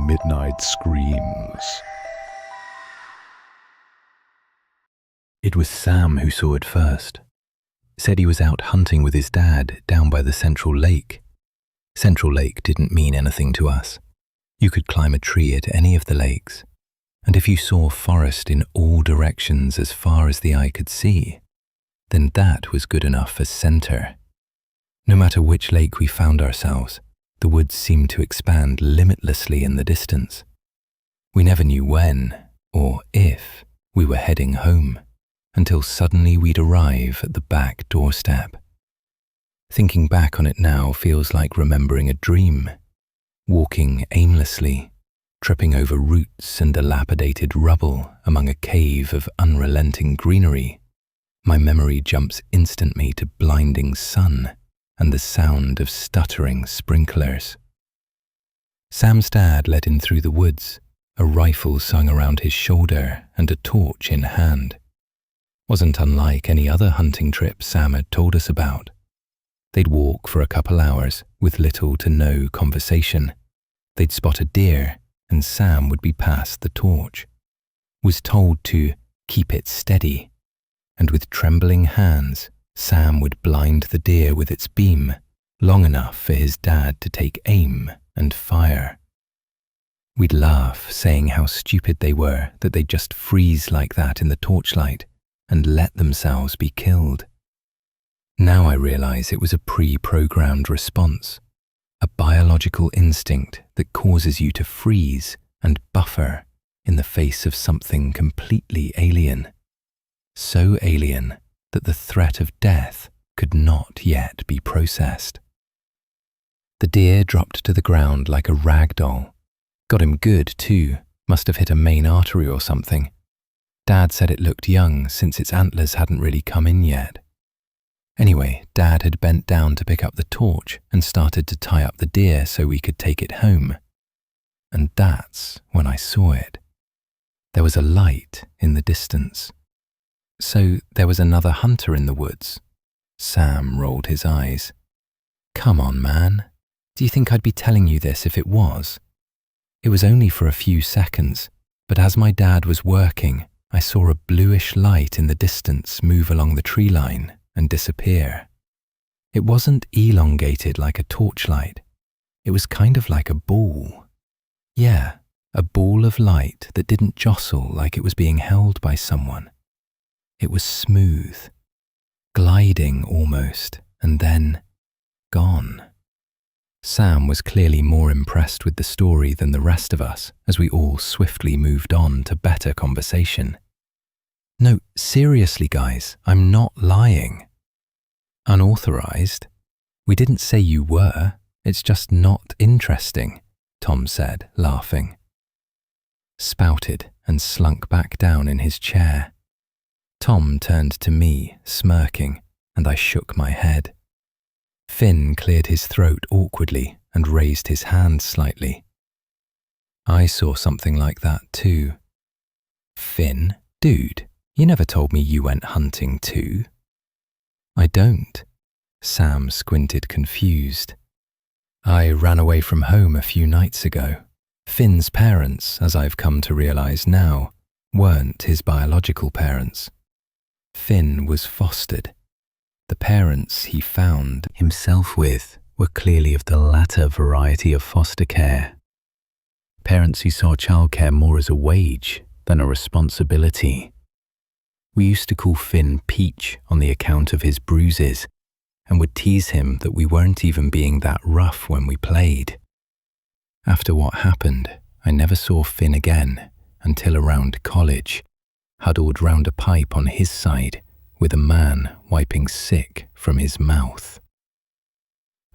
midnight screams. It was Sam who saw it first. Said he was out hunting with his dad down by the Central Lake. Central Lake didn't mean anything to us. You could climb a tree at any of the lakes, and if you saw forest in all directions as far as the eye could see, then that was good enough as center. No matter which lake we found ourselves, the woods seemed to expand limitlessly in the distance. We never knew when, or if, we were heading home, until suddenly we'd arrive at the back doorstep. Thinking back on it now feels like remembering a dream. Walking aimlessly, tripping over roots and dilapidated rubble among a cave of unrelenting greenery, my memory jumps instantly to blinding sun and the sound of stuttering sprinklers. Sam's dad led him through the woods, a rifle slung around his shoulder and a torch in hand. Wasn't unlike any other hunting trip Sam had told us about. They'd walk for a couple hours with little to no conversation. They'd spot a deer and Sam would be passed the torch. Was told to keep it steady, and with trembling hands, Sam would blind the deer with its beam long enough for his dad to take aim and fire. We'd laugh, saying how stupid they were that they'd just freeze like that in the torchlight and let themselves be killed. Now I realize it was a pre-programmed response, a biological instinct that causes you to freeze and buffer in the face of something completely alien. So alien that the threat of death could not yet be processed. The deer dropped to the ground like a rag doll. Got him good too, must have hit a main artery or something. Dad said it looked young since its antlers hadn't really come in yet. Anyway, Dad had bent down to pick up the torch and started to tie up the deer so we could take it home. And that's when I saw it. There was a light in the distance. So there was another hunter in the woods. Sam rolled his eyes. Come on, man. Do you think I'd be telling you this if it was? It was only for a few seconds, but as my dad was working, I saw a bluish light in the distance move along the tree line and disappear. It wasn't elongated like a torchlight. It was kind of like a ball. Yeah, a ball of light that didn't jostle like it was being held by someone. It was smooth, gliding almost, and then gone. Sam was clearly more impressed with the story than the rest of us as we all swiftly moved on to better conversation. No, seriously guys, I'm not lying. Unauthorized? We didn't say you were, it's just not interesting, Tom said, laughing. Spouted and slunk back down in his chair. Tom turned to me, smirking, and I shook my head. Finn cleared his throat awkwardly and raised his hand slightly. I saw something like that too. Finn, dude, you never told me you went hunting too. I don't. Sam squinted confused. I ran away from home a few nights ago. Finn's parents, as I've come to realize now, weren't his biological parents. Finn was fostered. The parents he found himself with were clearly of the latter variety of foster care. Parents who saw childcare more as a wage than a responsibility. We used to call Finn Peach on the account of his bruises and would tease him that we weren't even being that rough when we played. After what happened, I never saw Finn again until around college, huddled round a pipe on his side with a man wiping sick from his mouth.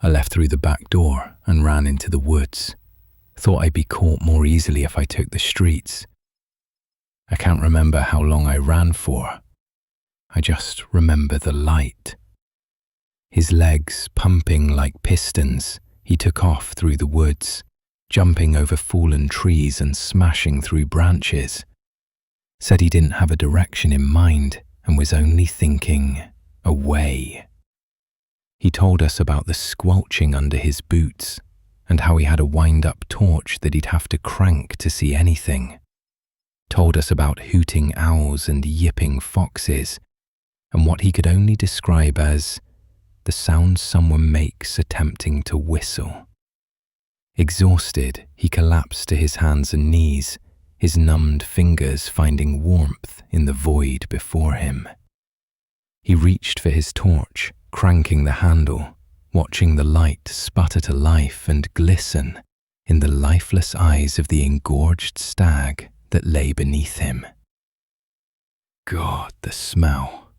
I left through the back door and ran into the woods. Thought I'd be caught more easily if I took the streets. I can't remember how long I ran for. I just remember the light. His legs pumping like pistons, he took off through the woods, jumping over fallen trees and smashing through branches. Said he didn't have a direction in mind and was only thinking away. He told us about the squelching under his boots, and how he had a wind-up torch that he'd have to crank to see anything. Told us about hooting owls and yipping foxes, and what he could only describe as the sound someone makes attempting to whistle. Exhausted, he collapsed to his hands and knees, his numbed fingers finding warmth in the void before him. He reached for his torch, cranking the handle, watching the light sputter to life and glisten in the lifeless eyes of the engorged stag that lay beneath him. God, the smell.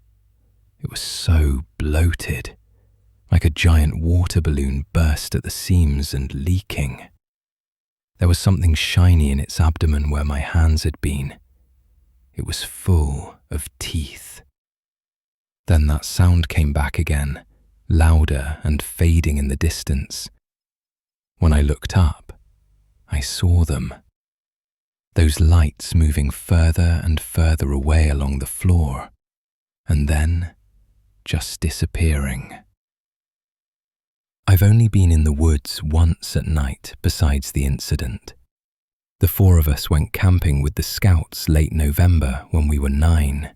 It was so bloated, like a giant water balloon burst at the seams and leaking. There was something shiny in its abdomen where my hands had been. It was full of teeth. Then that sound came back again, louder and fading in the distance. When I looked up, I saw them. Those lights moving further and further away along the floor, and then just disappearing. I've only been in the woods once at night besides the incident. The four of us went camping with the scouts late November when we were 9.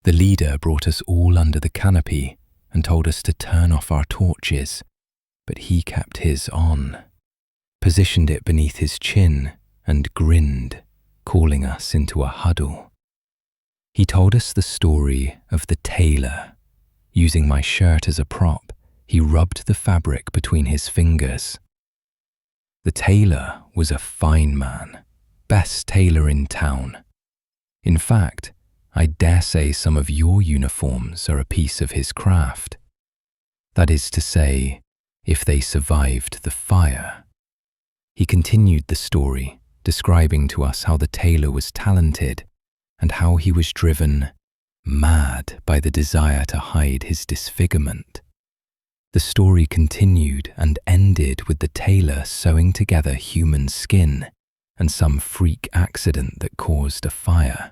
The leader brought us all under the canopy and told us to turn off our torches, but he kept his on, positioned it beneath his chin and grinned, calling us into a huddle. He told us the story of the tailor. Using my shirt as a prop, he rubbed the fabric between his fingers. The tailor was a fine man, best tailor in town. In fact, I dare say some of your uniforms are a piece of his craft. That is to say, if they survived the fire. He continued the story, describing to us how the tailor was talented and how he was driven mad by the desire to hide his disfigurement. The story continued and ended with the tailor sewing together human skin and some freak accident that caused a fire.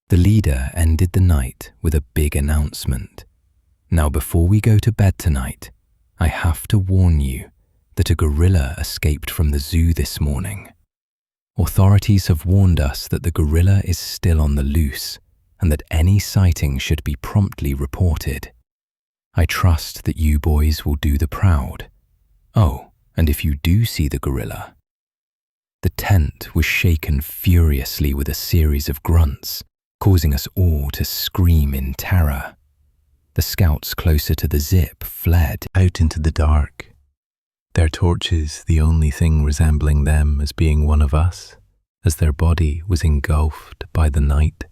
The leader ended the night with a big announcement. Now, before we go to bed tonight, I have to warn you that a gorilla escaped from the zoo this morning. Authorities have warned us that the gorilla is still on the loose and that any sighting should be promptly reported. I trust that you boys will do the proud. Oh, and if you do see the gorilla. The tent was shaken furiously with a series of grunts, causing us all to scream in terror. The scouts closer to the zip fled out into the dark, their torches the only thing resembling them as being one of us, as their body was engulfed by the night.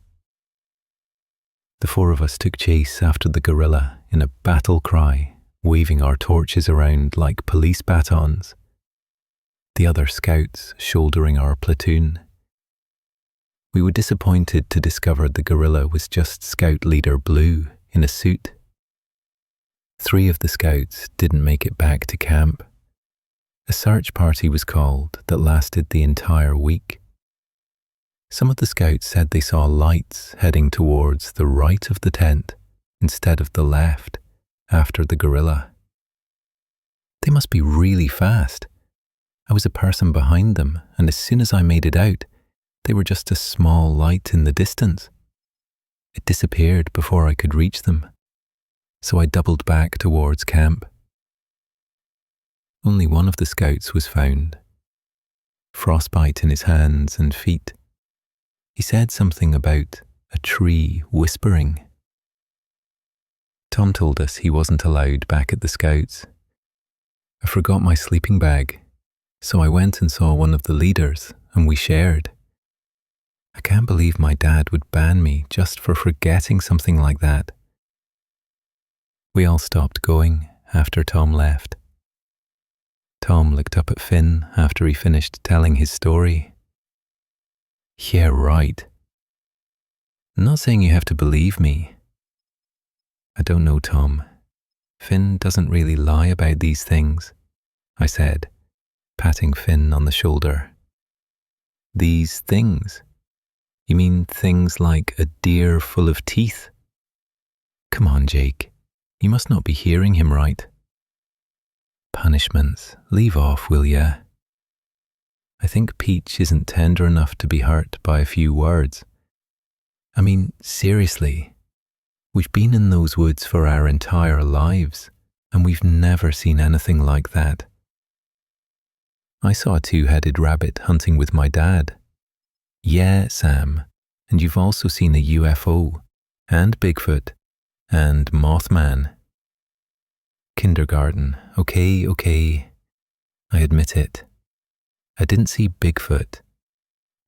The four of us took chase after the gorilla in a battle cry, waving our torches around like police batons. The other scouts shouldering our platoon. We were disappointed to discover the gorilla was just Scout Leader Blue in a suit. 3 of the scouts didn't make it back to camp. A search party was called that lasted the entire week. Some of the scouts said they saw lights heading towards the right of the tent instead of the left after the gorilla. They must be really fast. I was a person behind them, and as soon as I made it out, they were just a small light in the distance. It disappeared before I could reach them, so I doubled back towards camp. Only one of the scouts was found. Frostbite in his hands and feet. He said something about a tree whispering. Tom told us he wasn't allowed back at the scouts. I forgot my sleeping bag, so I went and saw one of the leaders, and we shared. I can't believe my dad would ban me just for forgetting something like that. We all stopped going after Tom left. Tom looked up at Finn after he finished telling his story. Yeah, right. I'm not saying you have to believe me. I don't know, Tom. Finn doesn't really lie about these things, I said, patting Finn on the shoulder. These things? You mean things like a deer full of teeth? Come on, Jake. You must not be hearing him right. Punishments, leave off, will ya? I think Peach isn't tender enough to be hurt by a few words. I mean, seriously, we've been in those woods for our entire lives, and we've never seen anything like that. I saw a two-headed rabbit hunting with my dad. Yeah, Sam, and you've also seen a UFO, and Bigfoot, and Mothman. Kindergarten, okay, I admit it. I didn't see Bigfoot,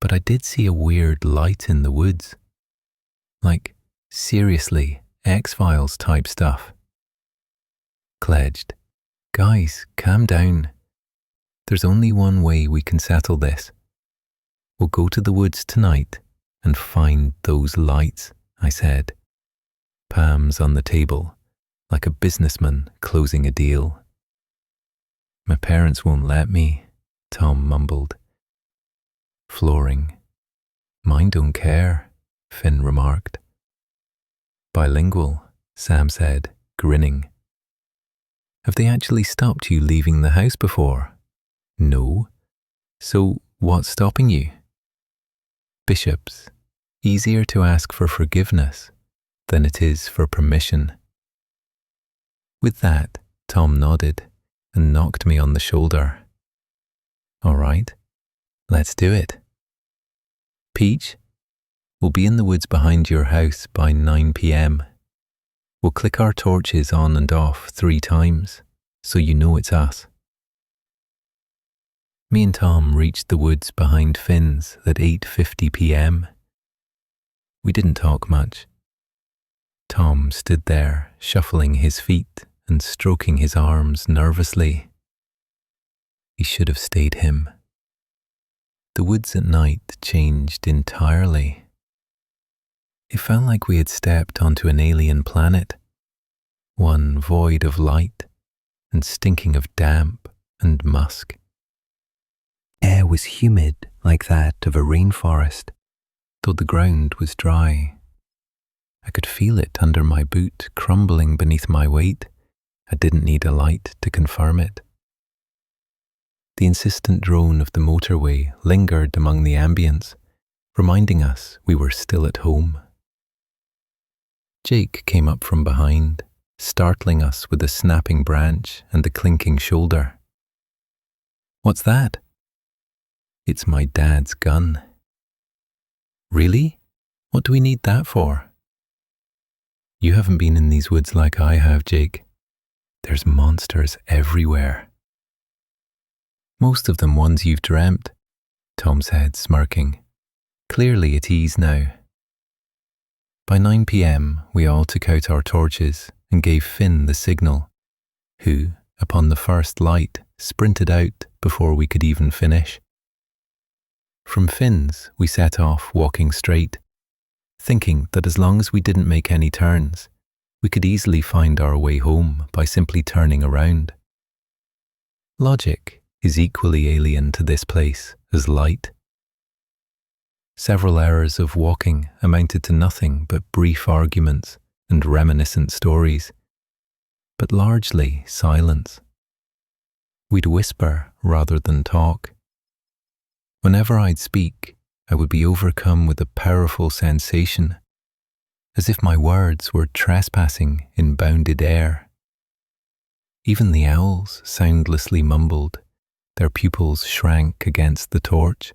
but I did see a weird light in the woods. Like, seriously, X-Files type stuff. Cledged, guys, calm down. There's only one way we can settle this. We'll go to the woods tonight and find those lights, I said, palms on the table, like a businessman closing a deal. My parents won't let me, Tom mumbled. Flooring. Mine don't care, Finn remarked. Bilingual, Sam said, grinning. Have they actually stopped you leaving the house before? No. So what's stopping you? Bishops. Easier to ask for forgiveness than it is for permission. With that, Tom nodded and knocked me on the shoulder. All right, let's do it. Peach, we'll be in the woods behind your house by 9 p.m. We'll click our torches on and off 3 times, so you know it's us. Me and Tom reached the woods behind Finn's at 8:50 p.m. We didn't talk much. Tom stood there, shuffling his feet and stroking his arms nervously. He should have stayed him. The woods at night changed entirely. It felt like we had stepped onto an alien planet, one void of light and stinking of damp and musk. Air was humid like that of a rainforest, though the ground was dry. I could feel it under my boot crumbling beneath my weight. I didn't need a light to confirm it. The insistent drone of the motorway lingered among the ambience, reminding us we were still at home. Jake came up from behind, startling us with a snapping branch and a clinking shoulder. What's that? It's my dad's gun. Really? What do we need that for? You haven't been in these woods like I have, Jake. There's monsters everywhere. Most of them ones you've dreamt, Tom said, smirking. Clearly at ease now. By 9 p.m, we all took out our torches and gave Finn the signal, who, upon the first light, sprinted out before we could even finish. From Finn's, we set off walking straight, thinking that as long as we didn't make any turns, we could easily find our way home by simply turning around. Logic is equally alien to this place as light. Several hours of walking amounted to nothing but brief arguments and reminiscent stories, but largely silence. We'd whisper rather than talk. Whenever I'd speak, I would be overcome with a powerful sensation, as if my words were trespassing in bounded air. Even the owls soundlessly mumbled, their pupils shrank against the torch,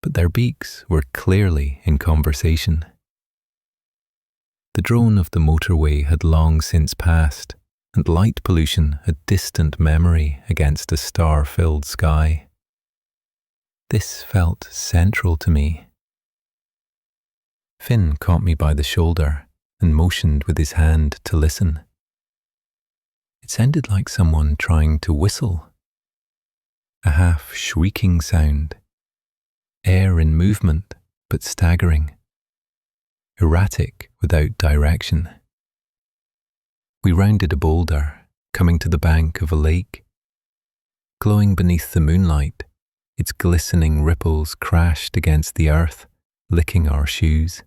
but their beaks were clearly in conversation. The drone of the motorway had long since passed, and light pollution a distant memory against a star-filled sky. This felt central to me. Finn caught me by the shoulder and motioned with his hand to listen. It sounded like someone trying to whistle. A half-shrieking sound. Air in movement, but staggering. Erratic without direction. We rounded a boulder, coming to the bank of a lake. Glowing beneath the moonlight, its glistening ripples crashed against the earth, licking our shoes.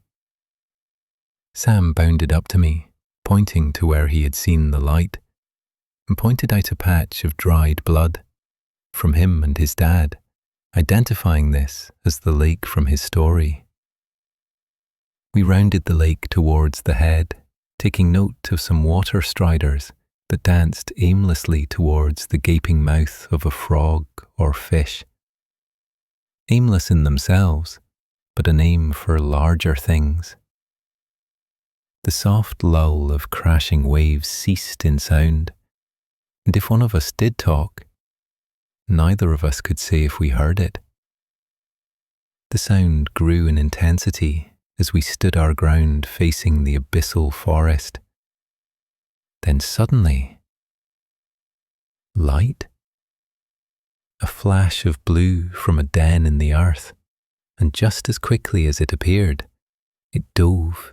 Sam bounded up to me, pointing to where he had seen the light. and pointed out a patch of dried blood from him and his dad, identifying this as the lake from his story. We rounded the lake towards the head, taking note of some water striders that danced aimlessly towards the gaping mouth of a frog or fish. Aimless in themselves, but a name for larger things. The soft lull of crashing waves ceased in sound, and if one of us did talk, neither of us could say if we heard it. The sound grew in intensity as we stood our ground facing the abyssal forest. Then suddenly, light? A flash of blue from a den in the earth, and just as quickly as it appeared, it dove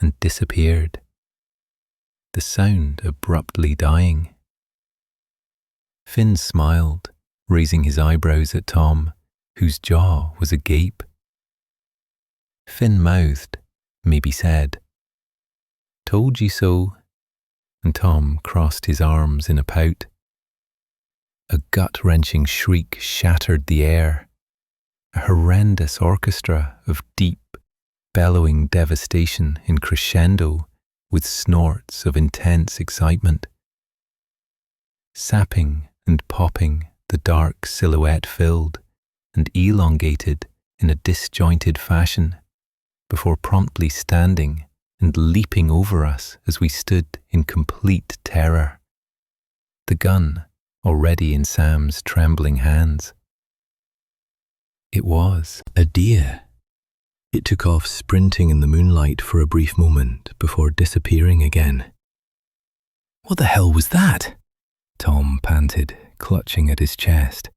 and disappeared, the sound abruptly dying. Finn smiled, raising his eyebrows at Tom, whose jaw was agape. Finn mouthed, maybe said, "Told you so," and Tom crossed his arms in a pout. A gut-wrenching shriek shattered the air, a horrendous orchestra of deep, bellowing devastation in crescendo with snorts of intense excitement. Sapping and popping, the dark silhouette filled and elongated in a disjointed fashion, before promptly standing and leaping over us as we stood in complete terror. The gun already in Sam's trembling hands. It was a deer. It took off sprinting in the moonlight for a brief moment before disappearing again. "What the hell was that?" Tom panted, clutching at his chest.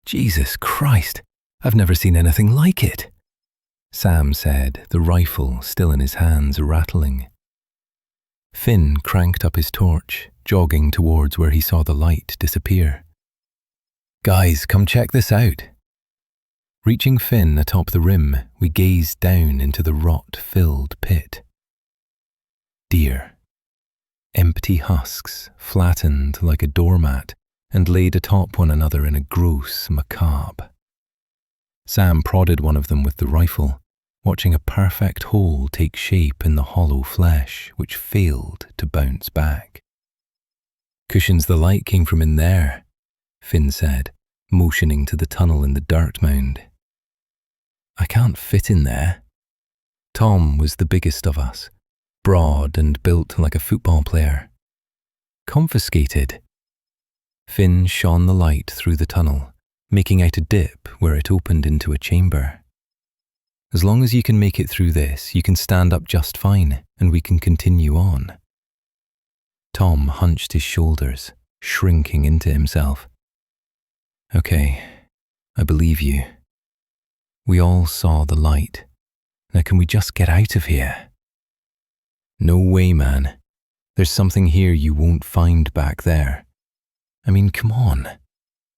"Jesus Christ, I've never seen anything like it," Sam said, the rifle still in his hands rattling. Finn cranked up his torch, jogging towards where he saw the light disappear. "Guys, come check this out." Reaching Finn atop the rim, we gazed down into the rot-filled pit. Deer. Empty husks, flattened like a doormat, and laid atop one another in a gross macabre. Sam prodded one of them with the rifle, watching a perfect hole take shape in the hollow flesh, which failed to bounce back. "Cushions the light came from in there," Finn said, motioning to the tunnel in the dirt mound. "I can't fit in there." Tom was the biggest of us, broad and built like a football player. "Confiscated." Finn shone the light through the tunnel, making out a dip where it opened into a chamber. "As long as you can make it through this, you can stand up just fine, and we can continue on." Tom hunched his shoulders, shrinking into himself. "Okay, I believe you." We all saw the light. "Now can we just get out of here?" "No way, man. There's something here you won't find back there. I mean, come on.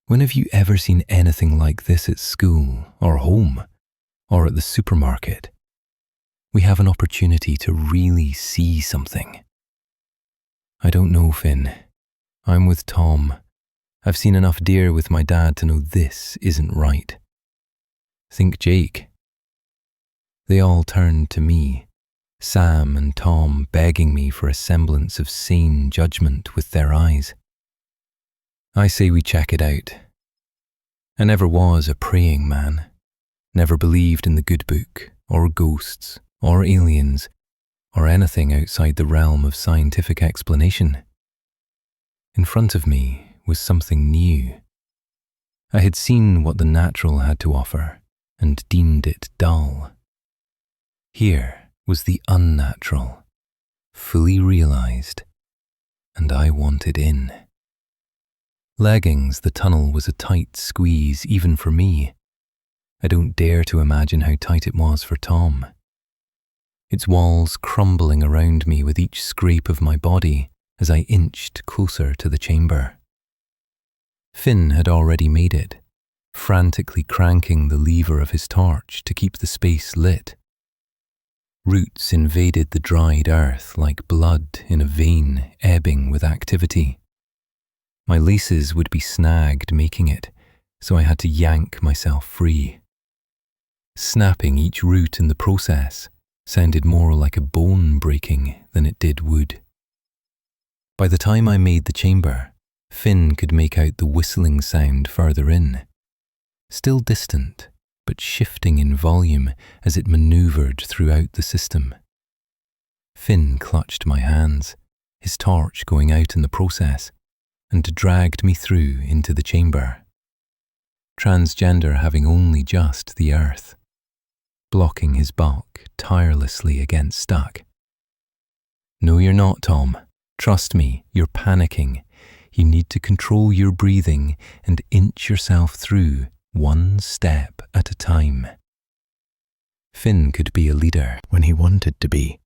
When have you ever seen anything like this at school or home or at the supermarket? We have an opportunity to really see something." "I don't know, Finn. I'm with Tom. I've seen enough deer with my dad to know this isn't right." "Think Jake." They all turned to me, Sam and Tom begging me for a semblance of sane judgment with their eyes. "I say we check it out. I never was a praying man, never believed in the good book, or ghosts, or aliens, or anything outside the realm of scientific explanation. In front of me was something new. I had seen what the natural had to offer and deemed it dull. Here was the unnatural, fully realized, and I wanted in. Leggings, the tunnel was a tight squeeze even for me. I don't dare to imagine how tight it was for Tom. Its walls crumbling around me with each scrape of my body as I inched closer to the chamber. Finn had already made it, frantically cranking the lever of his torch to keep the space lit. Roots invaded the dried earth like blood in a vein ebbing with activity. My laces would be snagged making it, so I had to yank myself free. Snapping each root in the process sounded more like a bone breaking than it did wood. By the time I made the chamber, Finn could make out the whistling sound further in, still distant, but shifting in volume as it manoeuvred throughout the system. Finn clutched my hands, his torch going out in the process, and dragged me through into the chamber. Transgender having only just the earth, blocking his bulk tirelessly against stuck. No, you're not, Tom. Trust me, you're panicking. You need to control your breathing and inch yourself through one step at a time. Finn could be a leader when he wanted to be.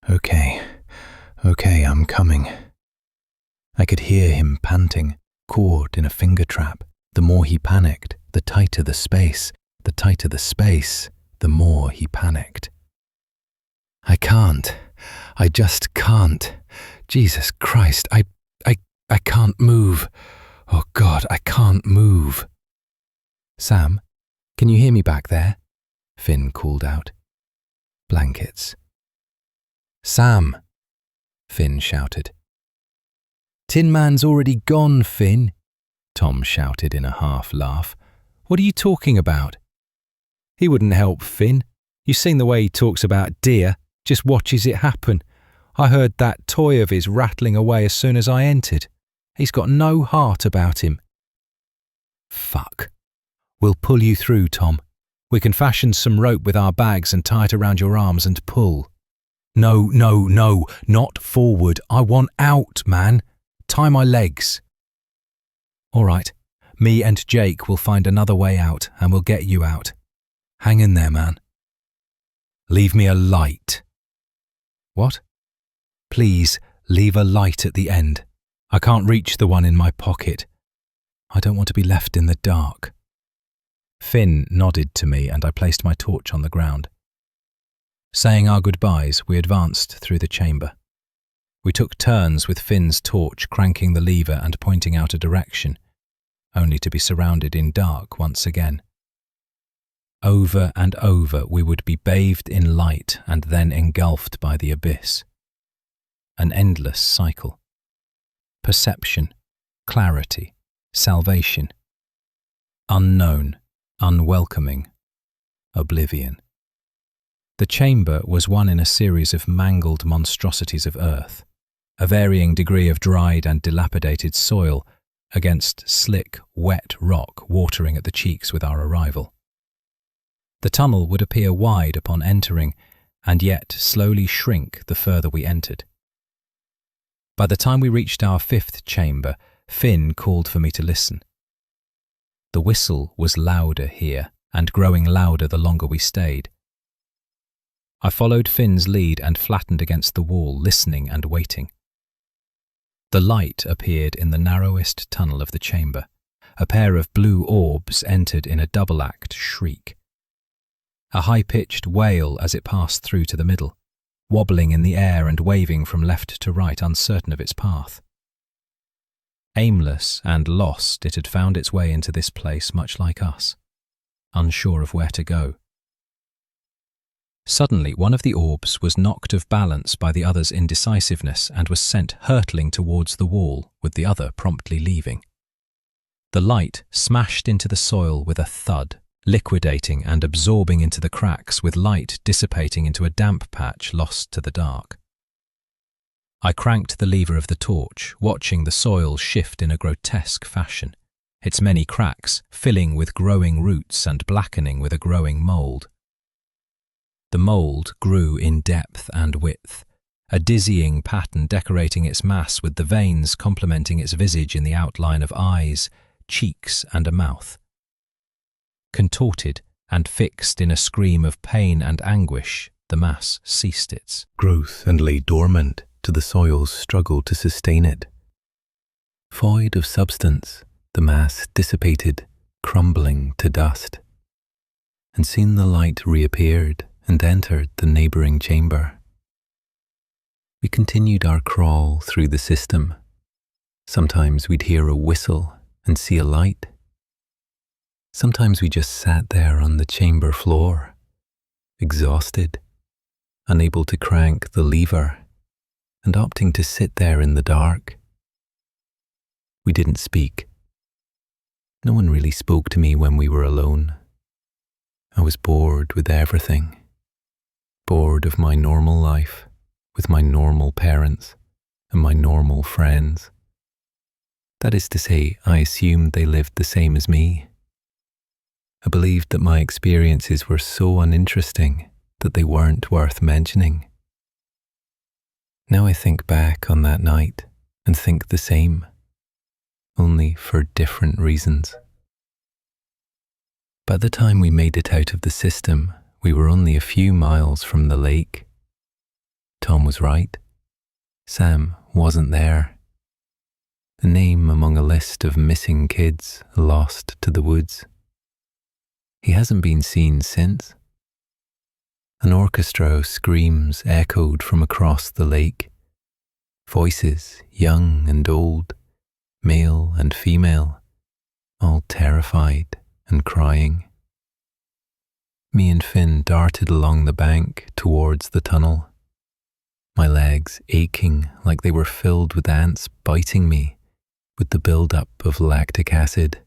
Okay, I'm coming. I could hear him panting, caught in a finger trap. The more he panicked, the tighter the space. The tighter the space, the more he panicked. I just can't. Jesus Christ, I can't move. Oh God, I can't move. Sam, can you hear me back there? Finn called out. Blankets. Sam, Finn shouted. Tin Man's already gone, Finn, Tom shouted in a half laugh. What are you talking about? He wouldn't help, Finn. You've seen the way he talks about deer, just watches it happen. I heard that toy of his rattling away as soon as I entered. He's got no heart about him. Fuck. We'll pull you through, Tom. We can fashion some rope with our bags and tie it around your arms and pull. No, not forward. I want out, man. Tie my legs. All right. Me and Jake will find another way out and we'll get you out. Hang in there, man. Leave me a light. What? Please, leave a light at the end. I can't reach the one in my pocket. I don't want to be left in the dark. Finn nodded to me and I placed my torch on the ground. Saying our goodbyes, we advanced through the chamber. We took turns with Finn's torch cranking the lever and pointing out a direction, only to be surrounded in dark once again. Over and over we would be bathed in light and then engulfed by the abyss. An endless cycle. Perception, clarity, salvation. Unknown, unwelcoming, oblivion. The chamber was one in a series of mangled monstrosities of earth, a varying degree of dried and dilapidated soil against slick, wet rock watering at the cheeks with our arrival. The tunnel would appear wide upon entering, and yet slowly shrink the further we entered. By the time we reached our fifth chamber, Finn called for me to listen. The whistle was louder here, and growing louder the longer we stayed. I followed Finn's lead and flattened against the wall, listening and waiting. The light appeared in the narrowest tunnel of the chamber. A pair of blue orbs entered in a double-act shriek. A high-pitched wail as it passed through to the middle, wobbling in the air and waving from left to right, uncertain of its path. Aimless and lost, it had found its way into this place much like us, unsure of where to go. Suddenly, one of the orbs was knocked off balance by the other's indecisiveness and was sent hurtling towards the wall, with the other promptly leaving. The light smashed into the soil with a thud, liquidating and absorbing into the cracks, with light dissipating into a damp patch lost to the dark. I cranked the lever of the torch, watching the soil shift in a grotesque fashion, its many cracks filling with growing roots and blackening with a growing mould. The mould grew in depth and width, a dizzying pattern decorating its mass with the veins complementing its visage in the outline of eyes, cheeks and a mouth. Contorted and fixed in a scream of pain and anguish, the mass ceased its growth and lay dormant to the soil's struggle to sustain it. Void of substance, the mass dissipated, crumbling to dust. And soon the light reappeared and entered the neighbouring chamber. We continued our crawl through the system, Sometimes we'd hear a whistle and see a light. Sometimes we just sat there on the chamber floor, exhausted, unable to crank the lever, and opting to sit there in the dark. We didn't speak. No one really spoke to me when we were alone. I was bored with everything. Bored of my normal life, with my normal parents and my normal friends. That is to say, I assumed they lived the same as me. I believed that my experiences were so uninteresting that they weren't worth mentioning. Now I think back on that night and think the same, only for different reasons. By the time we made it out of the system, we were only a few miles from the lake. Tom was right. Sam wasn't there. The name among a list of missing kids lost to the woods. He hasn't been seen since. An orchestra of screams echoed from across the lake. Voices, young and old, male and female, all terrified and crying. Me and Finn darted along the bank towards the tunnel, my legs aching like they were filled with ants biting me with the build-up of lactic acid.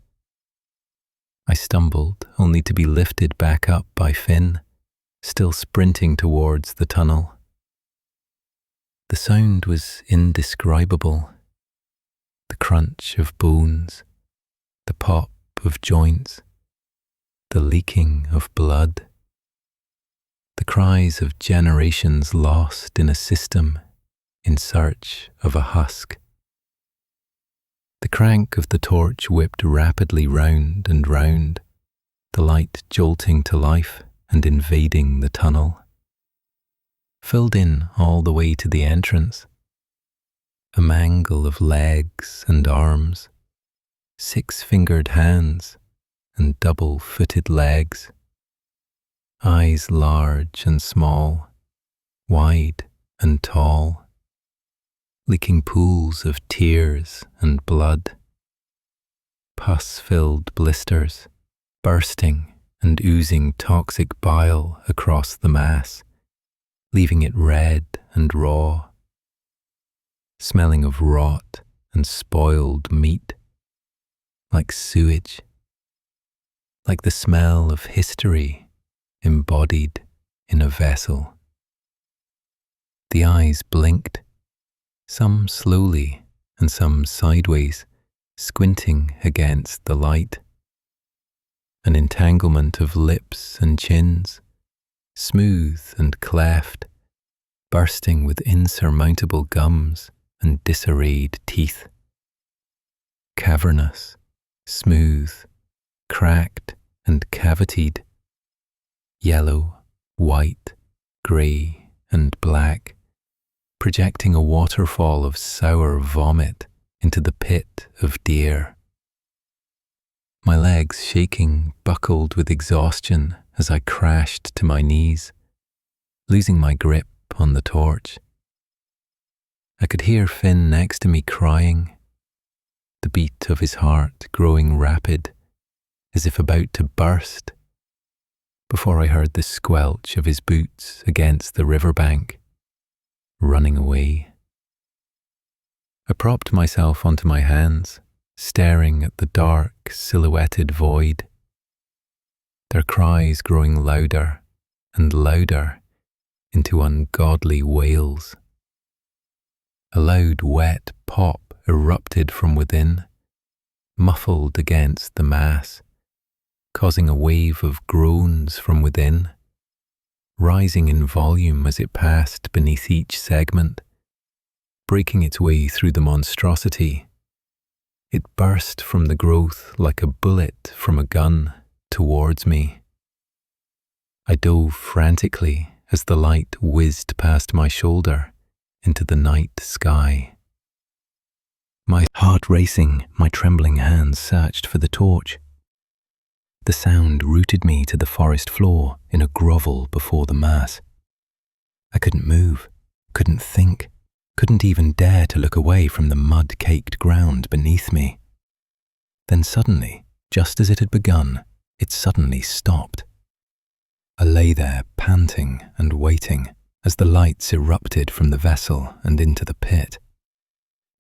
I stumbled only to be lifted back up by Finn, still sprinting towards the tunnel. The sound was indescribable. The crunch of bones, the pop of joints, the leaking of blood, the cries of generations lost in a system in search of a husk. The crank of the torch whipped rapidly round and round, the light jolting to life and invading the tunnel. Filled in all the way to the entrance, a mangle of legs and arms, 6-fingered hands and double-footed legs, eyes large and small, wide and tall, leaking pools of tears and blood, pus-filled blisters, bursting and oozing toxic bile across the mass, leaving it red and raw, smelling of rot and spoiled meat, like sewage, like the smell of history embodied in a vessel. The eyes blinked, some slowly and some sideways, squinting against the light. An entanglement of lips and chins, smooth and cleft, bursting with insurmountable gums and disarrayed teeth. Cavernous, smooth, cracked and cavitied, yellow, white, grey and black, projecting a waterfall of sour vomit into the pit of deer. My legs shaking, buckled with exhaustion as I crashed to my knees, losing my grip on the torch. I could hear Finn next to me crying, the beat of his heart growing rapid, as if about to burst, before I heard the squelch of his boots against the riverbank, running away. I propped myself onto my hands, staring at the dark, silhouetted void, their cries growing louder and louder into ungodly wails. A loud, wet pop erupted from within, muffled against the mass, causing a wave of groans from within, rising in volume as it passed beneath each segment, breaking its way through the monstrosity. It burst from the growth like a bullet from a gun towards me. I dove frantically as the light whizzed past my shoulder into the night sky. My heart racing, my trembling hands searched for the torch. The sound rooted me to the forest floor in a grovel before the mass. I couldn't move, couldn't think, couldn't even dare to look away from the mud-caked ground beneath me. Then suddenly, just as it had begun, it suddenly stopped. I lay there panting and waiting as the lights erupted from the vessel and into the pit.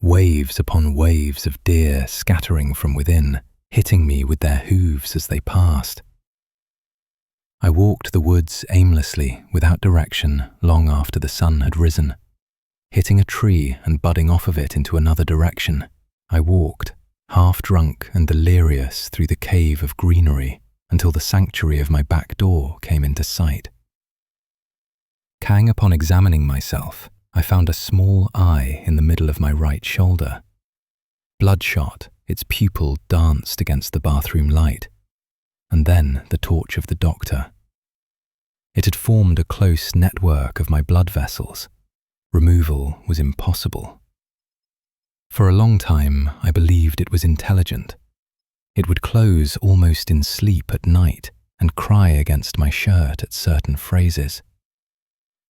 Waves upon waves of deer scattering from within, hitting me with their hooves as they passed. I walked the woods aimlessly, without direction, long after the sun had risen. Hitting a tree and budding off of it into another direction, I walked, half drunk and delirious, through the cave of greenery until the sanctuary of my back door came into sight. Upon examining myself, I found a small eye in the middle of my right shoulder. Bloodshot, its pupil danced against the bathroom light, and then the torch of the doctor. It had formed a close network of my blood vessels. Removal was impossible. For a long time, I believed it was intelligent. It would close almost in sleep at night and cry against my shirt at certain phrases.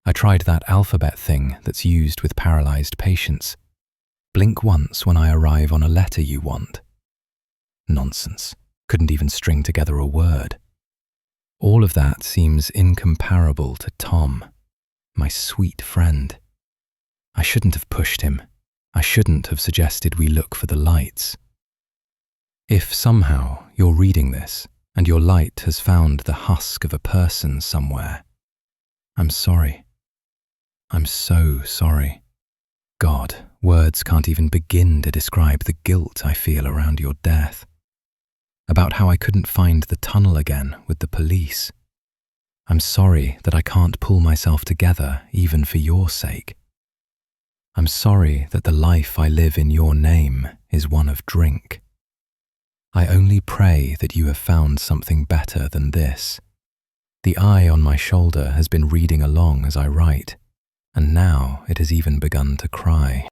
I tried that alphabet thing that's used with paralyzed patients. Blink once when I arrive on a letter you want. Nonsense. Couldn't even string together a word. All of that seems incomparable to Tom, my sweet friend. I shouldn't have pushed him. I shouldn't have suggested we look for the lights. If somehow you're reading this and your light has found the husk of a person somewhere, I'm sorry. I'm so sorry. God, words can't even begin to describe the guilt I feel around your death. About how I couldn't find the tunnel again with the police. I'm sorry that I can't pull myself together even for your sake. I'm sorry that the life I live in your name is one of drink. I only pray that you have found something better than this. The eye on my shoulder has been reading along as I write, and now it has even begun to cry.